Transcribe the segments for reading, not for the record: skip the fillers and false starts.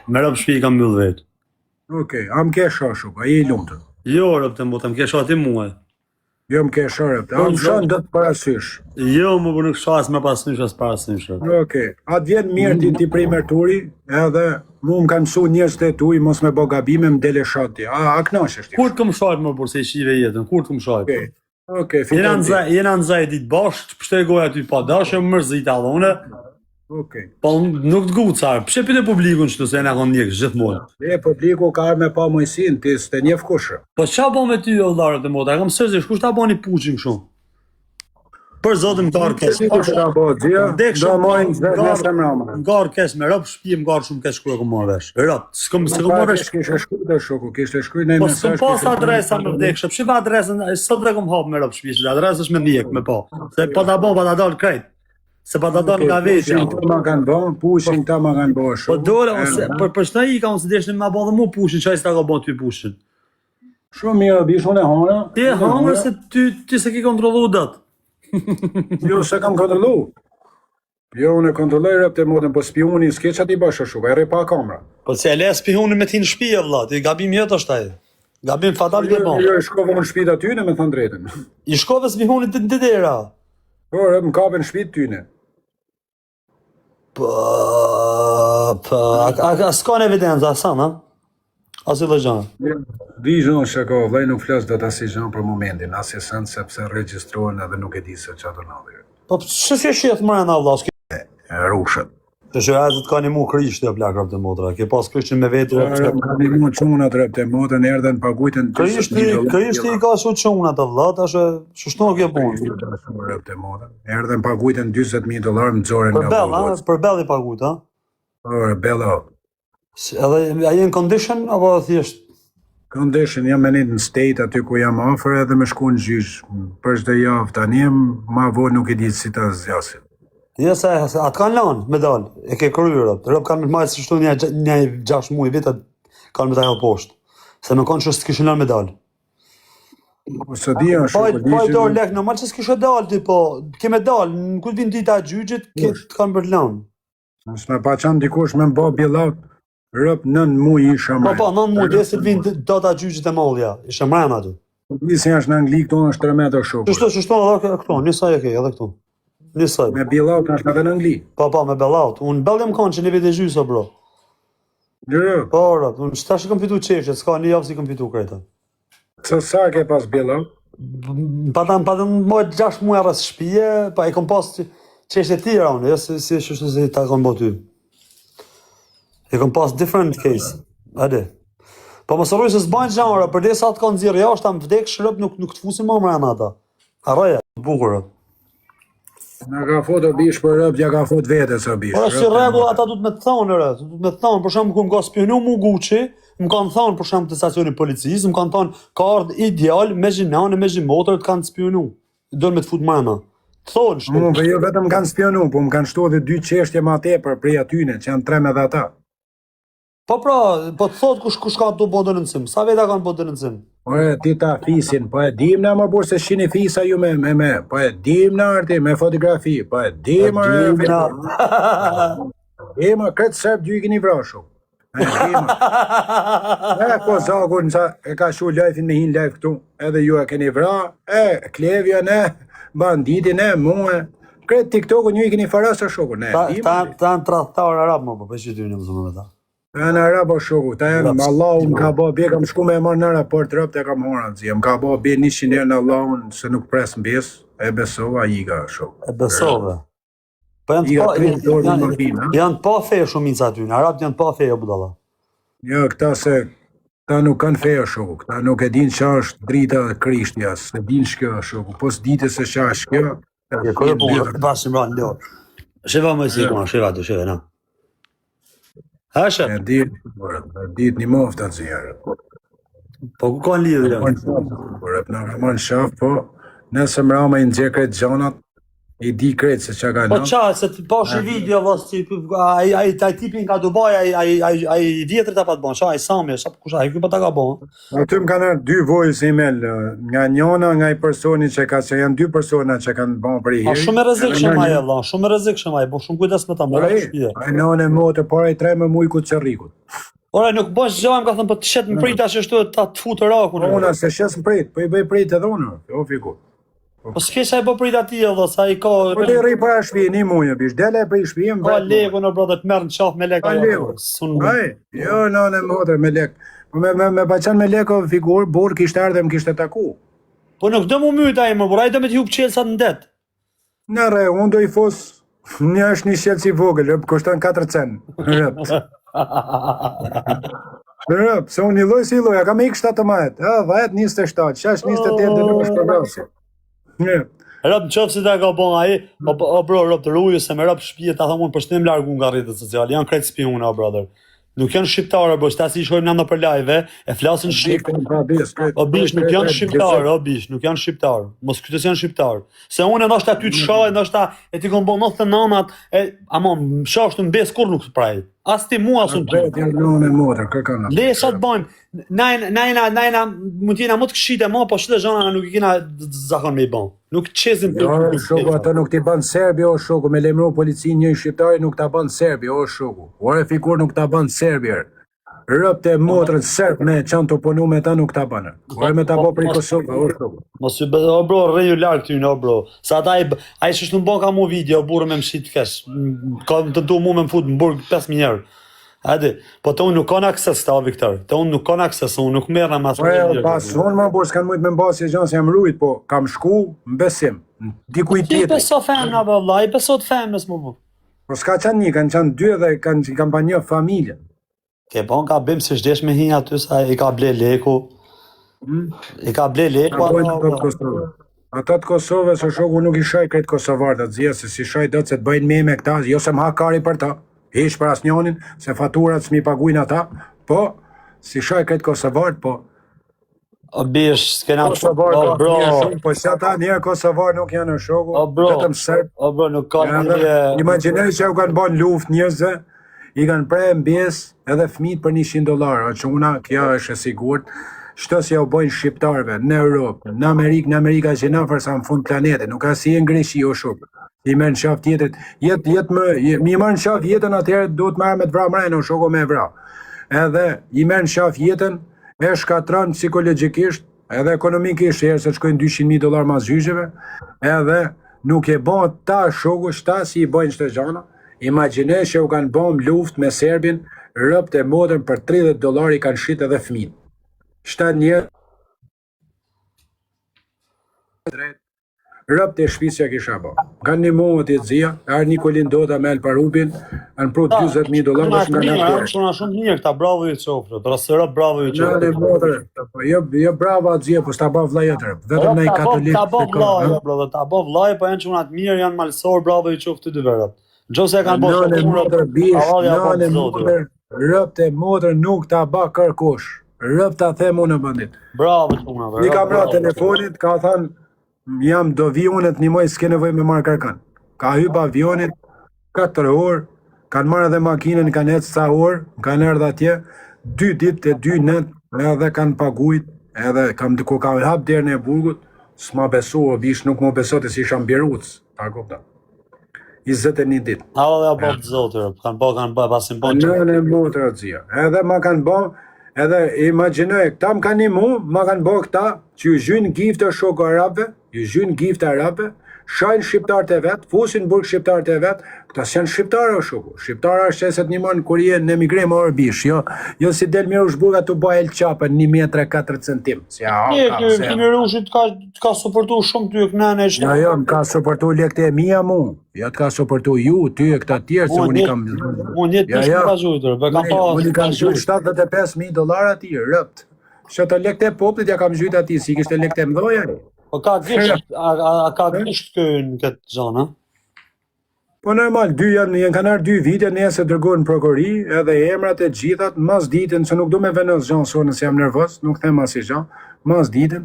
Me rap shtëpi kam mbyll vet. Okej, am ke shashuk, a je I lumtur? Jo, rap të mbotam, ke shati mua. Jo më ke shërëp, am shon do të parasysh. Jo, më nuk shas me pasnysh as parasysh. Okej, atë vjen mirë ti prej merturi, edhe mu më kanë mësu njerëz të tuj mos me bo gabime më dele shati. A knaqesh ti? Kur të më shajt më burse I shive jetën, kur të më shajt? Okej, fiton ti. Jena nxaj ditë bashkë, pështegoj aty pa dashje, më mërzit allone. Okej. Po nuk të gucar, pse pyet publikun çtu se na kanë ndjek gjithmonë. Publiku ka me pa mojësin, ti s'te njeh kush. Po ç'a bën me ty vëllarët e moda? Kam seriozisht, kush ta bani puçin kështu? Për zotin ngar kesh. Do mojnë nëse mrama. Ngar kesh me rob shtëpi, ngar shumë kesh kur e kam marrë vesh. Rob, s'kam marrë vesh. Kishe shkruaj të shoku, kishe shkruaj në mesazh. Po pas adresa më vdekshë, pse pa adresën, sot e kam hap me rob shtëpi, adresa është me ndjek me pa. Se po ta bën pa ta dal krejt. Se pa ta dal nga veç. Ma kanë bën, pushin ta ma kanë bën Po dole ose për çfarë I ka unë deshin ma bën dhe mu pushin, çaj s'ta ka bën ty pushin. Shumë mirë, bish unë hona. Ti hona se ty se ke kontrollu dot. Jo, se kam kontrollu. Jo, unë kontrolloj rap të modën, po spioni s'ke çati bashkë shuk, e rri pa kamera. Po se e le spionin me ti në shtëpi vëlla, ti gabim jot është ai. Gabim fatal ke bën. Jo, shkova në shtëpi aty në me thënë drejtën. I shkova spionin të dera. Po, më kapën shtëpi tyne. Po, a s'ka evidencë sa, na? Asi lëgjan. Vizhon shako, vllai nuk flas dot as gjën për momentin, as sen sepse regjistrohen edhe nuk e di se çfarë do ndodhi. Po ç'se si shihet mrena vëlla? Rushet. Që atë ka një mu krishtë e plak rap të motra, ke pas krishtin me vetë. Ka një mu çunat rap të motrën, erdhen pagujtën. Krishti I ka shumë çunat të vëlla, tash ç'shto ke punë. Rap të motrën. Erdhen pagujtën $40,000 më xhoren nga. Për bell, për bell I pagut, ha? Po, bella. Edhe ai në condition apo thjesht condition jam në state aty ku jam afër edhe me shku në gjyq për çdo javë tani ma vonë nuk e di si ta zgjasin. Jo se atë kanë lënë me dal, e ke kryer rob kanë më si shtu një 6 muaj vetë kanë me ta hell poshtë. Se më kanë ç'është kishin lënë me dal. Po sa di ashtu. Po do lek normal se s'kisha dal ti po, ke me dal, kur vin dita e gjyqit, ke kanë për lënë. S'më pa çan dikush me bë billat. Rëp 9 muaj isha më. Po, 9 muaj deri se vin data gjyqit e mallja. Isha mbrana aty. Nisi është në Angli këtu është 3 metra shumë. Ç'është edhe këtu, nisaj e ke edhe këtu. Nisaj. Me billat është edhe në Angli. Po, me billat. Unë bellem kanë që në vetë gjysa bro. Jo. Po, unë tash kam fitu çeshje, s'ka një javë si kam fitu kreta. Sa ke pas billat? Padan më 6 muaj rreth shtëpie, pa I kam pas çeshje të tjera unë, jo si çështë se ta kam boty. E kam pas different case. Ade. Po mos harroj se s'bajnë gjëra, përdesa të kanë nxjerr jashtë, am vdek shrop nuk të fusin më mbrana ata. Harroja, bukur. Na ka foto bish për rëp, ja ka fot vetë sa bish. Po si rregull ata duhet me të thonë duhet me të thonë, për shembull ku më ka spionu mu Gucci, më kanë thonë për shembull te stacioni policisë, më kanë thonë ka ardh ideal me xhinane, me xhimotor të kanë spionu. Do me të fut mbrana. Thonë. Po jo vetëm kanë spionu, po më kanë shtuar edhe 2 çështje më tepër prej atyne, që janë 3 edhe ata. Po po të thot kush ka të bënë denoncim, sa veta kanë bënë denoncim? Po ti ta fisin, po e dim na më burr se shini fisa ju me, po e dim na arti me fotografi, po e dim na. Ema këtë sep dy I keni vrashu. Po zagun sa e ka shu live-in me hin live këtu, edhe ju e keni vra, klevja ne, banditin ne, mua. Këtë TikTok-un ju I keni farasa shoku, ne. Ta janë tradhtar arab më po që ty në mësumë me ta. Ta janë arabo shoku, ta janë Allahu më ka bë bie kam shku me marr në raport rrap te kam hora zi. Më ka bë bie 100 herë në Allahun se nuk pres mbes, e besova I ka shoku. E besova. Po janë pa fe shumica aty, në arab janë pa fe o budalla. Jo, këta se ta nuk kanë fe shoku, këta nuk e din ç'a është drita e Krishtjas, se din ç'kjo shoku, po s'ditë se ç'a është kjo. Ja kur po basim ran do. Sheva më si kon, sheva do, sheva na. Hasha. E dit një mofta zjerë. Po ku kanë lidhje? Por e përna shaf, po nëse mrama I nxjerr këtë gjonat, I di krejt se çka ka Po në. qa, se të pash i video, vos, ai tipin ka Dubai, ai vjetër ta pa të bon, qa, ai Sami, kush, ai ky pa ta ka bon. Aty më kanë ardhur dy voice email nga njëna nga i personi që ka se janë dy persona që kanë bën për i A herë. shumë e rrezikshëm ai valla, shumë e rrezikshëm ai, po shumë kujdes me ta marrë në shtëpi. Ai nënë motë por ai tre me mujkut çerrikut. Ora nuk bësh gjë, më ka thënë po të shet më prit tash ashtu ta të futë rakun. Po unë se shes prit, po i bëj prit edhe unë. O fiku. Po s'kesh ai po prit atij valla, sa ai ka. Po le rri para shtëpi, ni mujë bish. Dele për shtëpi më. Ka lekun në brother të merr në qaf me lek. Ai, jo nënë motë me lek. Po me paçan me lek o figur, burr kishte ardhe më kishte taku. Po nuk do më myt ai më, por ai do me të hub çelsa në det. Në re, unë do i fos një është një shelë si vogël, kushton 4 cent. Rëp, se unë i loj si i loj, a kam ik 17, vajet 27, shash 28 dhe nuk është përgasi. Rëp, në qëfë si ta ka bon ai, o bro, rëp të ruju, se me rëp shpije, ta thëmë unë përshtim largu nga rritët social, janë krejt spion, o brother. Nuk janë shqiptarë, bro, shta si i shkojmë në për live, e flasin shqip. O bish, nuk janë shqiptarë, o bish, nuk janë shqiptarë. Mos këtës janë shqiptarë. Se unë ndoshta ty të shaj, ndoshta e ti kon bon 99, ama më shashtu në bes kur nuk të praj. As ti mua asun ty. Le sa të bojmë, najna mund t'jena më të këshite ma, po shte zhona nuk i kena zakon me i bon. Nuk qezim për Jo, shoku, ato nuk t'i ban Serbi, o shoku, me lemru policin një shqiptari nuk t'a ban Serbi, o shoku. Ore fikur nuk t'a ban Serbi, rëp të motrën serb me qanë të punu me ta nuk t'a banë. Ore me t'a bo për i Kosovë, o shoku. Mos ju o bro, rreju larg ty, o bro. Sa ata ai s'është në bon ka mu video, burë me mshit kesh. Ka të du mu me më fut në burg 5.000 herë. Hadi, po të unë nuk kanë akses ta, Viktor. Të unë nuk kanë akses, unë nuk merr në masë. Pas unë më burë s'kanë mujtë me mbasje gjënë se jam rujt, po kam shku në besim. Dikuj Ti tjetër. beso femna, valla, i beso të femnës më bu. Po s'ka qanë një, kanë qanë dy dhe kanë pa një familje. Ke bon ka bim se shdesh me hi aty sa i ka ble leku. I ka ble leku. Ata të Kosovës o shoku nuk i shaj krejt Kosovarët atë zje, se si shaj do të se të bëjnë me këta, jo se më hakari për ta, hish për asnjonin, se faturat s'mi pagujnë ata, po, si shaj krejt Kosovarët, po. O bish, s'kena Kosovarët, po si ata njerë Kosovarë nuk janë në shoku, vetëm sërb. O bro, nuk ka një... Imaginoj që u kanë bon luft njerëzve, i kanë prej mbjes edhe fmit për $100, që una kjo është e sigurt. Shto si ja u bojnë shqiptarve në Europë, në Amerika që në fërsa në fund planetit, nuk ka si e në Greqi o shukë. I merë në shaf tjetët, mi marë në shaf jetën atëherë do të marë me të vra mrejnë o shukë me vra. Edhe i merë në shaf jetën, e shkatran psikologikisht, edhe ekonomikisht, herë se të shkojnë $200.000 mas gjyqeve, edhe nuk e bon ta shukë, shta si i bojnë shtë gjana. Imagjine që u kanë bom luft me Serbin, rëpt e modern për $30 i kanë shit edhe fmin. Shtat një rëpt e shpisja kisha bo. Kanë një muë të zia, arë Nikolin Dota me Alparubin, anë pro $20 nga nga kërë. Shumë mirë, këta bravo i qofrë, të rasë rëp bravo i qofrë. Në modrë, jo bravo atë zia, po s'ta bo vlajëtër, vetëm në i katolikë. Ta bo vlajë, brother, ta bo vlajë, po janë që unat mirë, janë malsor, bravo i qofrë të dy verët. Gjose e kanë bo shumë rëpt e modrë nuk ta ba kërkush. Rëp ta them unë bandit. Bravo çuna. I kam ra telefonit, ka thënë jam do vi unë të nimoj s'ke nevojë me marrë kërkan. Ka hyp avionit 4 orë, kanë marrë edhe makinën, kanë ecë sa orë, kanë erdhë atje 2 ditë e 2 natë, edhe kanë pagujt, edhe kam ku ka hap derën e burgut, s'ma besu, o bish nuk më besote si isha mbjeruc, ta kupta. 21 ditë. Allah ja bëf zotër, kanë bë pasim bon. Në motor xhia. Edhe ma kanë bë, edhe imagjinoj, këta më kanë imu, ma kanë bë këta që ju zhynë giftë shokë arabe, ju zhynë giftë arabe, shajnë shqiptarët e vetë, fusin burg shqiptarët e vetë, këta s'janë shqiptarë o shoku. Shqiptarë është e se të njëmonë kur je në emigrim orë bish, jo si del mirë u shburga të bëj el qapën 1 metre 4 centim. Kini rushit ka suportu shumë ty e kënane e shtë. Jo, më ka suportu lekte e mija mu, jo të ka suportu ju, ty e këta tjerë, se unë i kam... Unë jetë të shumë ka zhujtër, unë i kam zhujtë $75.000 ati, rëpt. Që të lekte e poplit ja kam zhujtë ati, si kishte lekte mdoja. Po ka gisht, a ka gisht kënë këtë zonë, Po normal, kanë arë 2 vite, nëse dërgojnë prokuri, edhe emrat e gjithat, mas ditën, se nuk du me venës gjanë sonë se jam nervos, nuk them asi gjanë, mas ditën,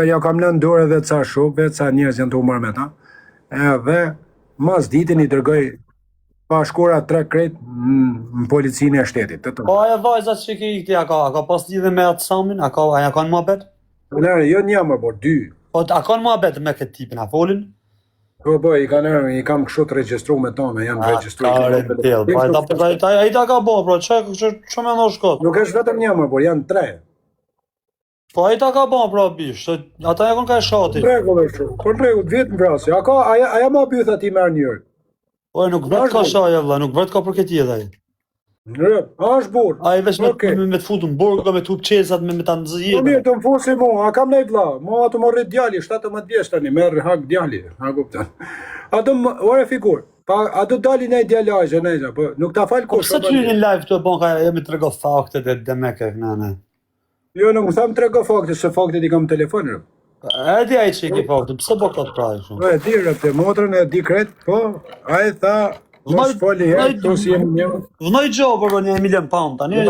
ja kam lënë dorë edhe ca shokve, ca njerëz janë të umar me ta, edhe mas ditën i dërgoj pashkura 3 krejt në policinë e shtetit. Po ajo vajza që ki ikti, a ka pas lidhe me atë Samin? A ka në muhabet? Lërë, jo një më bërë, 2. Po a ka në muhabet me këtë tipin, a folin? Po i kam kështu të registru me ta, me janë registru. A i ta ka bo, bro, që me ndosh kot? Nuk është vetëm një më bërë, janë 3. Po a i ta ka bo, bro, bish, ata e kon ka e shati. Regull është, po regull, vetë më vrasi. Aja ma bytha ti merë njërë. Po nuk vet ka shaja, vlla, nuk vet ka për këtë jetë ai. A është burë. A i veç me të futu në burg, me të qesat, me ta nëzije. Po mirë, të më fusi mu, a kam nej vla, mu atë më rrit djali, 17 vjeç tani, merë hak djali, a kuptan. A do më, ore figur, a do dali nej djalajë, nejza, po nuk ta falë kush. Po se të lynin live të bon ka jemi të rego faktet e demeke, ne. Jo, nuk më thamë të rego faktet, se faktet i kam telefonë. E di ai që i ki faktet, pëse bo këtë prajë shumë? E di rëpte, motrën e di kret, po, a i tha, mos foli herë, to si jem një. Vënoj gjo, bërë një £1 milion, tani.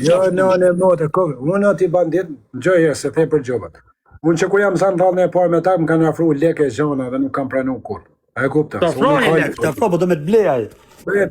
Jo, në motrë, unë ati bandit, gjoj herë, se the për gjobat. Unë që kur jam zanë rrallën e parë me ta, më kanë afru leke zhona dhe nuk kam pranu kur. A e kupta? Ta afro një lek, ta afro, po do me të blej ai.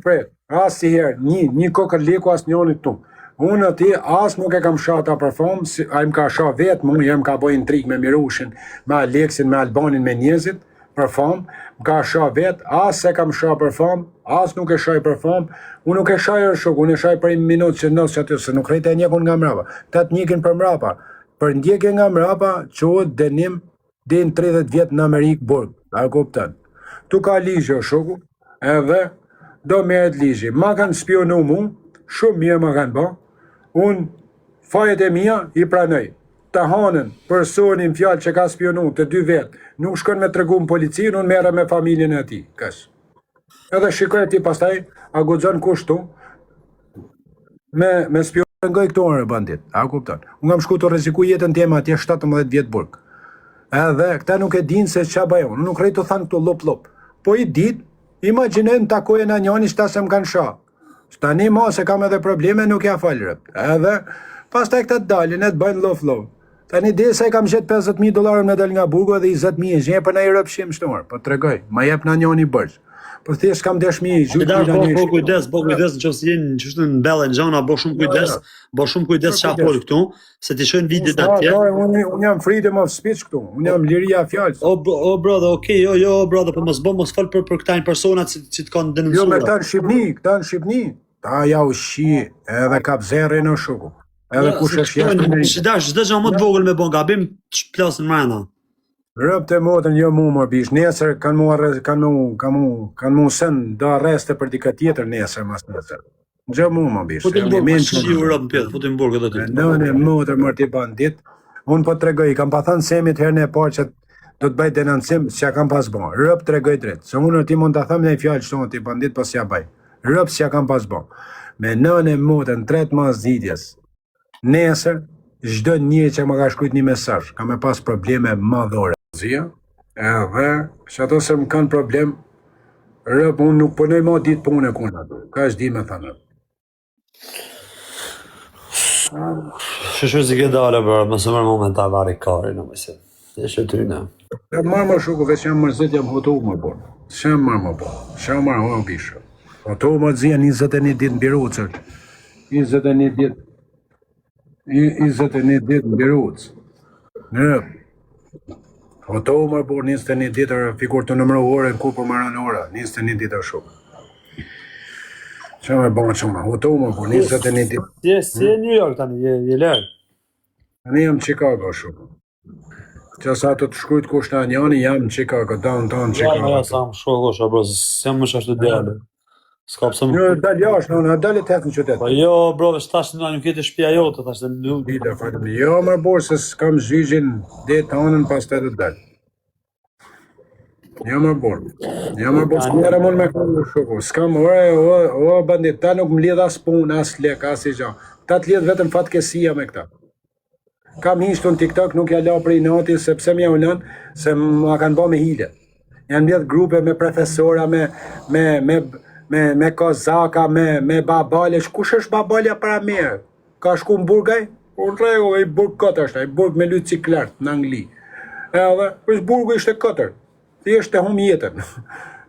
Pret, as si herë, një kokër leku as njënit tu. Unë ati as nuk e kam shata për famë, a im ka sha vetë, mu jem ka boj intrik me Mirushin, me Aleksin, me Albanin, me njëzit, për famë, më ka sha vetë, as se kam sha për famë, as nuk e shaj për famë, unë nuk e shaj rëshuk, unë e shaj për 1 minutë që nësë që aty, se nuk rejtë e njekun nga mrapa, ta të njekin për mrapa, për ndjekje nga mrapa, qohet denim din 30 vjetë në Amerikë burg, a kuptan. Tu ka ligjë shuku, edhe do meret ligjë, ma kanë spionu mu, shumë mirë ma kanë ba, unë fajet e mija i pranoj. Të hanën, personin fjalë që ka spionu të 2 vetë, nuk shkon me të regu në policinë, unë mera me familjen e ti, kësë. Edhe shikoj ti pastaj, a guxon kushtu, me spionu nga i këto në bandit, a kupton. Unë kam shku të reziku jetën tema atje 17 vjetë burg. Edhe këta nuk e dinë se qa bajon, unë nuk rejtë të thanë këtu lop. Po i ditë, imaginojnë takojë në njani shta se më kanë sha. Tani ma se kam edhe probleme nuk ja falë rëpt. Edhe pas të këta të dalin e të bëjnë lov. Tani dhe se kam gjetë $50,000 me dal nga burgu edhe 20,000 e gjenë për në i rëpë shimë shtuar. Po të regoj, ma jep në njani bërgjë. Po thjesht kam dëshmi, bo kujdes, në që si jenë që shtë në belle në gjana, bo shumë kujdes që apor këtu, se ti shojnë vidit atje. Unë jam freedom of speech këtu, unë jam liria fjallës. O brother, okej, jo brother, po mos fal për këtajnë personat që të kanë denuncuar. Jo me këta në Shqipni, ta ja u shi edhe kap zerë në shuku. Edhe kush është jashtë në Amerikë. Shidash, çdo gjë më të vogël me bon gabim, plasën mrena. Rëpë të motën jo mu më bish, nesër kanë mu sen do arreste për dika tjetër nesër mas nesër. Gjë mu më bish. Futin burg, ma shi u rëpë në pjetë, futin burg edhe ty. Në motër mërë t'i bandit, unë po të regoj, kam pa thënë semit herën e parë që do të bëjt denancim që kam pas bon. Rëpë të regoj drejtë, se unë ti mund të thëmë në fjallë që tonë t'i bandit, po s'ja bëj. Rëpë që kam pas bon. Me nënë e motën, 3 mas zidjes, nesër, çdo njëri që më ka shkruajtur një mesazh, ka me pas probleme madhore. Edhe që ato se më kanë problem, rëpë unë nuk punoj ma ditë punë e kuna, ka është di me thënë. Shëshu si ke dale, bërë, më së mërë moment a vari kari në mëse. E shë ty në. E marë më shuku, veç jam mërzit, jam hotu më borë. Së jam marë më borë, së jam marë më bishë. Hotu më të zia 21 ditë në Birucër. 21 ditë në Birucë. Rëpë. Hoto më por 21 ditër fikur të nëmëro ore në ku për maran ora, 21 ditër shumë. Që me bënë shumë, hoto më por 21 ditër. Si e New York tani, je lërë? Në jam Chicago shumë. Që sa të të shkrujt kush në anjani, jam Chicago, downtown Chicago. Ja, sa më shkoj gosha, bro, se më shashtë të djale. Ska pësë më... Në dalë jashtë, në dalë të në qytet. Po jo, bro, veç tash në nuk jetë shpia jote, tash të nuk... Jo, më borë, se s'kam zhygjin dhe të anën pas të të dalë. Jo, më borë, s'kera mund me këmë shuku. S'kam, o, bandit, ta nuk më lidh as punë, as lek, as i gja. Ta të lidh vetëm fatkesia me këta. Kam hishtu në TikTok, nuk ja la prej nati, sepse më ja ulan, se më kanë ba me hile. Janë mbjedh grupe me profesora, me kozaka, me babale, kush është babalja para merë? Ka shku në burgaj? Unë rego, i burg 4 është, i burg me lytë ciklartë në Angli. Edhe, është burgu ishte 4. thjesht të hum jetën.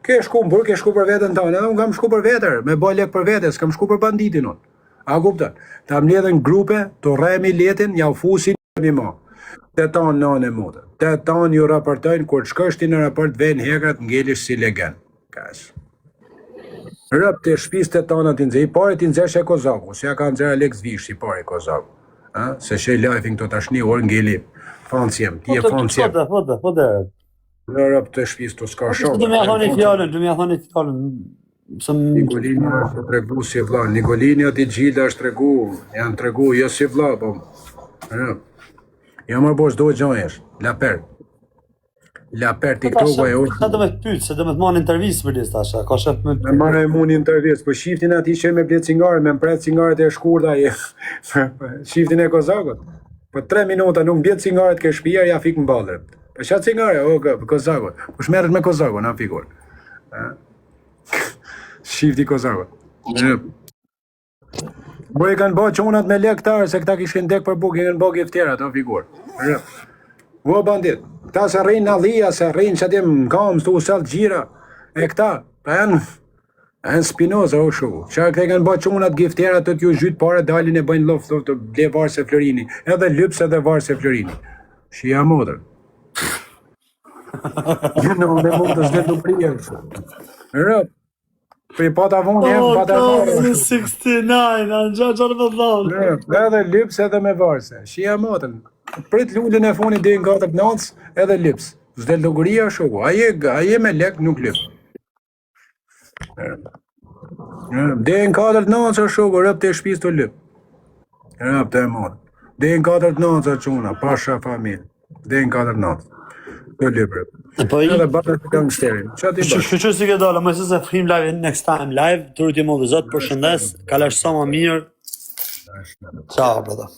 Ke shku për veten tënde, edhe unë kam shku për vetër, me bë lek për vete, s'kam shku për banditin unë. A kupton? Ta mbledhen grupe, të rremi letin, ja u fusin mi ma. Te tanë në e motë. Te tanë ju raportojnë, kur shkosh ti në raport, ven hekrat, ngelish si legend. Kash. Rëp të shpis të tanë atë nxej, i pare ti nxesh e Kozaku, se ja ka nxer Alex Vish, i pare Kozaku. Se shej live-in këto tashni, orë ngeli, fancjem, ti e fancjem. Fote. Rëp të shpis të s'ka shumë. Du me thoni fjallën. Nikolini është tregu si vlla, Nikolini ati Gjilda është tregu, janë tregu, jo si vlla, po. Ja më bosh do gjojesh, Laper TikTok-u e Sa do me të pytë, se do me të marrë intervistë për disë tasha, ka shëf me Me marrë e mund intervistë, po shiftin ati që me blet cingare, me mpret cingaret e shkurda, shiftin e Kozakut. Po 3 minuta nuk blet cingaret ke shpia, ja fik në balër. Po qa cingare, Kozakut, po shmerët me Kozakut, na fikur. Shifti Kozakut. Po e kanë bë çunat me lektar, se këta kishin dek për buk, i kanë bë giftera, ato figur. O bandit, këta se rrinë në dhia, se rrinë që atim në kam, stu usalt gjira, e këta, pa janë Spinoza o shuku. Qa këta i kanë bë çunat giftera, të t'ju zhyt pare, dalin e bëjnë loft, të ble varse Florini, edhe lyps edhe varse Florini. Shia modër. Në me mund të zdet nuk prije. Rëp. Për i pata vonë jemë, pata vonë. 69, në gjatë më thonë. Edhe lyps edhe me varse. Shia modën. Prit lullën e fonit dhe në 4-9, edhe lyps. Zdel loguria shoku. A je me lek nuk lyp. Dhe në 4-9 shoku, rëp të shpis të lyp. Rëp të e modë. Dhe në 4-9 quna, pasha familë. Dhe në 4-9. Të lyp rëp. Edhe bata të gangsterin. Qa ti bërë? Shqyqyr si ke dollë, më se frim live next time live, turit i më dhe zotë për shëndes, kalash sa më mirë. Ciao, brother.